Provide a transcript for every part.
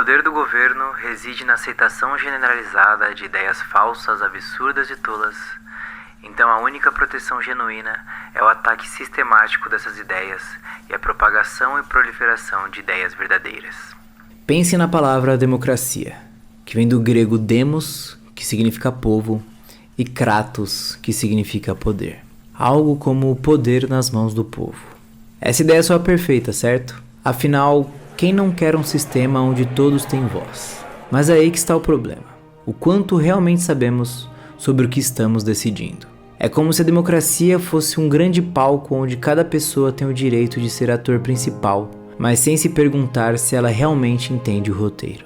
poder do governo reside na aceitação generalizada de ideias falsas, absurdas e tolas. Então a única proteção genuína é o ataque sistemático dessas ideias e a propagação e proliferação de ideias verdadeiras. Pense na palavra democracia, que vem do grego demos, que significa povo, e kratos, que significa poder. Algo como o poder nas mãos do povo. Essa ideia soa perfeita, certo? Afinal, quem não quer um sistema onde todos têm voz? Mas é aí que está o problema. O quanto realmente sabemos sobre o que estamos decidindo. É como se a democracia fosse um grande palco onde cada pessoa tem o direito de ser ator principal, mas sem se perguntar se ela realmente entende o roteiro.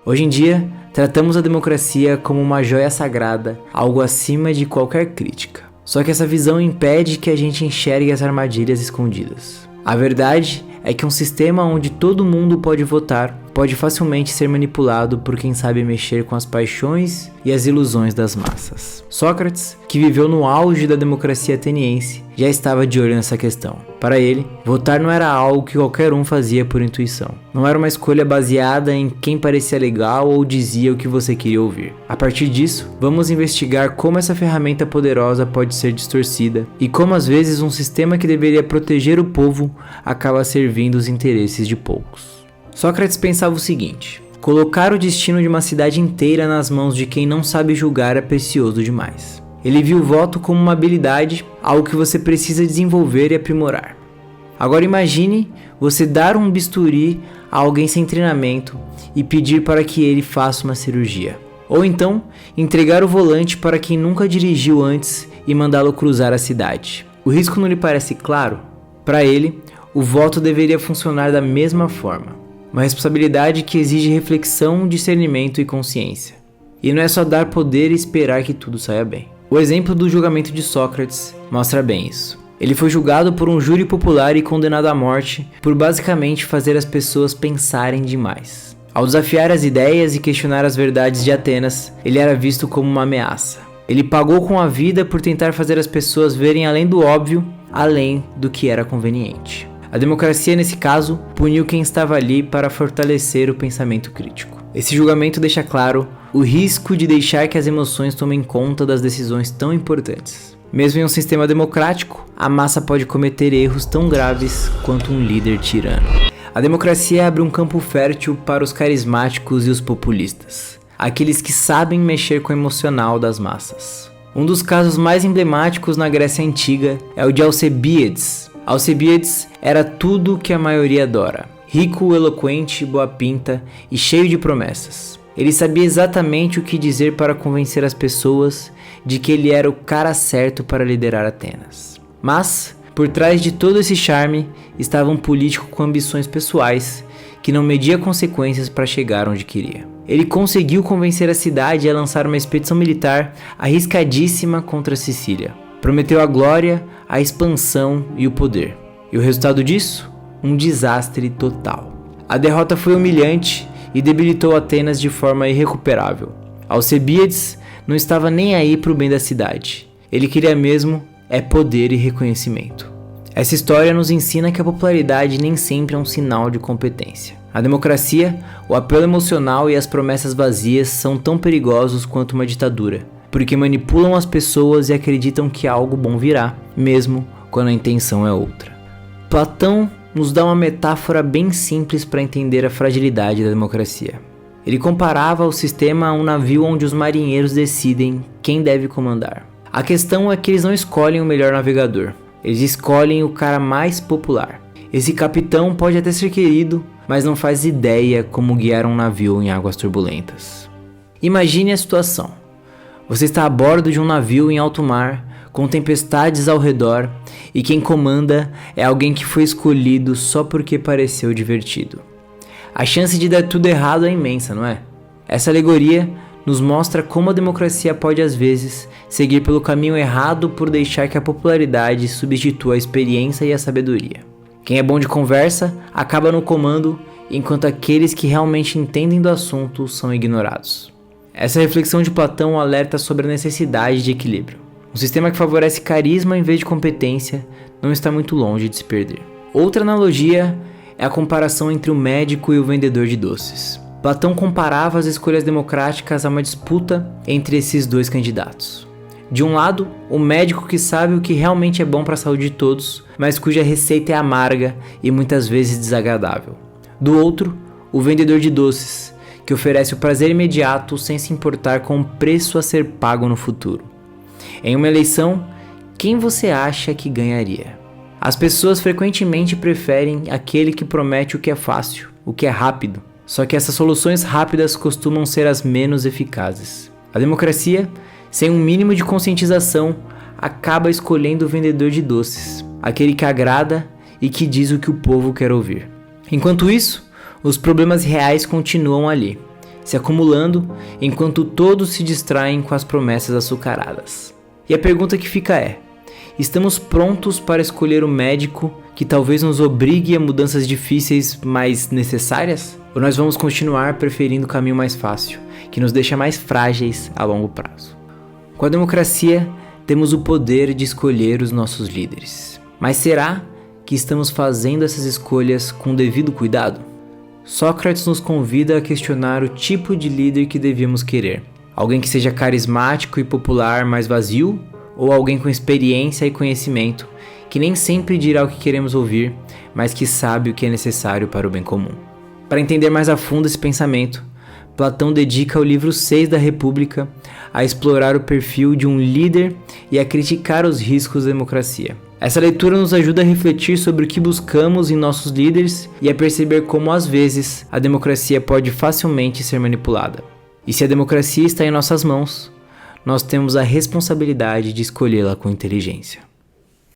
Hoje em dia, tratamos a democracia como uma joia sagrada, algo acima de qualquer crítica. Só que essa visão impede que a gente enxergue as armadilhas escondidas. A verdade é que um sistema onde todo mundo pode votar pode facilmente ser manipulado por quem sabe mexer com as paixões e as ilusões das massas. Sócrates, que viveu no auge da democracia ateniense, já estava de olho nessa questão. Para ele, votar não era algo que qualquer um fazia por intuição. Não era uma escolha baseada em quem parecia legal ou dizia o que você queria ouvir. A partir disso, vamos investigar como essa ferramenta poderosa pode ser distorcida e como às vezes um sistema que deveria proteger o povo acaba servindo os interesses de poucos. Sócrates pensava o seguinte: colocar o destino de uma cidade inteira nas mãos de quem não sabe julgar é precioso demais. Ele viu o voto como uma habilidade, algo que você precisa desenvolver e aprimorar. Agora imagine você dar um bisturi a alguém sem treinamento e pedir para que ele faça uma cirurgia. Ou então, entregar o volante para quem nunca dirigiu antes e mandá-lo cruzar a cidade. O risco não lhe parece claro? Para ele, o voto deveria funcionar da mesma forma. Uma responsabilidade que exige reflexão, discernimento e consciência. E não é só dar poder e esperar que tudo saia bem. O exemplo do julgamento de Sócrates mostra bem isso. Ele foi julgado por um júri popular e condenado à morte por basicamente fazer as pessoas pensarem demais. Ao desafiar as ideias e questionar as verdades de Atenas, ele era visto como uma ameaça. Ele pagou com a vida por tentar fazer as pessoas verem além do óbvio, além do que era conveniente. A democracia, nesse caso, puniu quem estava ali para fortalecer o pensamento crítico. Esse julgamento deixa claro o risco de deixar que as emoções tomem conta das decisões tão importantes. Mesmo em um sistema democrático, a massa pode cometer erros tão graves quanto um líder tirano. A democracia abre um campo fértil para os carismáticos e os populistas, aqueles que sabem mexer com o emocional das massas. Um dos casos mais emblemáticos na Grécia Antiga é o de Alcebíades. Alcebíades era tudo o que a maioria adora: rico, eloquente, boa pinta e cheio de promessas. Ele sabia exatamente o que dizer para convencer as pessoas de que ele era o cara certo para liderar Atenas. Mas, por trás de todo esse charme, estava um político com ambições pessoais que não media consequências para chegar onde queria. Ele conseguiu convencer a cidade a lançar uma expedição militar arriscadíssima contra Sicília. Prometeu a glória, a expansão e o poder. E o resultado disso? Um desastre total. A derrota foi humilhante e debilitou Atenas de forma irrecuperável. Alcebíades não estava nem aí para o bem da cidade. Ele queria mesmo poder e reconhecimento. Essa história nos ensina que a popularidade nem sempre é um sinal de competência. A democracia, o apelo emocional e as promessas vazias são tão perigosos quanto uma ditadura, porque manipulam as pessoas e acreditam que algo bom virá, mesmo quando a intenção é outra. Platão nos dá uma metáfora bem simples para entender a fragilidade da democracia. Ele comparava o sistema a um navio onde os marinheiros decidem quem deve comandar. A questão é que eles não escolhem o melhor navegador, eles escolhem o cara mais popular. Esse capitão pode até ser querido, mas não faz ideia como guiar um navio em águas turbulentas. Imagine a situação. Você está a bordo de um navio em alto mar, com tempestades ao redor, e quem comanda é alguém que foi escolhido só porque pareceu divertido. A chance de dar tudo errado é imensa, não é? Essa alegoria nos mostra como a democracia pode às vezes seguir pelo caminho errado por deixar que a popularidade substitua a experiência e a sabedoria. Quem é bom de conversa acaba no comando, enquanto aqueles que realmente entendem do assunto são ignorados. Essa reflexão de Platão alerta sobre a necessidade de equilíbrio. Um sistema que favorece carisma em vez de competência não está muito longe de se perder. Outra analogia é a comparação entre o médico e o vendedor de doces. Platão comparava as escolhas democráticas a uma disputa entre esses dois candidatos. De um lado, o médico que sabe o que realmente é bom para a saúde de todos, mas cuja receita é amarga e muitas vezes desagradável. Do outro, o vendedor de doces, que oferece o prazer imediato sem se importar com o preço a ser pago no futuro. Em uma eleição, quem você acha que ganharia? As pessoas frequentemente preferem aquele que promete o que é fácil, o que é rápido. Só que essas soluções rápidas costumam ser as menos eficazes. A democracia, sem um mínimo de conscientização, acaba escolhendo o vendedor de doces, aquele que agrada e que diz o que o povo quer ouvir. Enquanto isso, os problemas reais continuam ali, se acumulando enquanto todos se distraem com as promessas açucaradas. E a pergunta que fica é: estamos prontos para escolher o médico que talvez nos obrigue a mudanças difíceis, mas necessárias? Ou nós vamos continuar preferindo o caminho mais fácil, que nos deixa mais frágeis a longo prazo? Com a democracia, temos o poder de escolher os nossos líderes. Mas será que estamos fazendo essas escolhas com devido cuidado? Sócrates nos convida a questionar o tipo de líder que devíamos querer. Alguém que seja carismático e popular, mas vazio? Ou alguém com experiência e conhecimento, que nem sempre dirá o que queremos ouvir, mas que sabe o que é necessário para o bem comum? Para entender mais a fundo esse pensamento, Platão dedica o livro 6 da República a explorar o perfil de um líder e a criticar os riscos da democracia. Essa leitura nos ajuda a refletir sobre o que buscamos em nossos líderes e a perceber como, às vezes, a democracia pode facilmente ser manipulada. E se a democracia está em nossas mãos, nós temos a responsabilidade de escolhê-la com inteligência.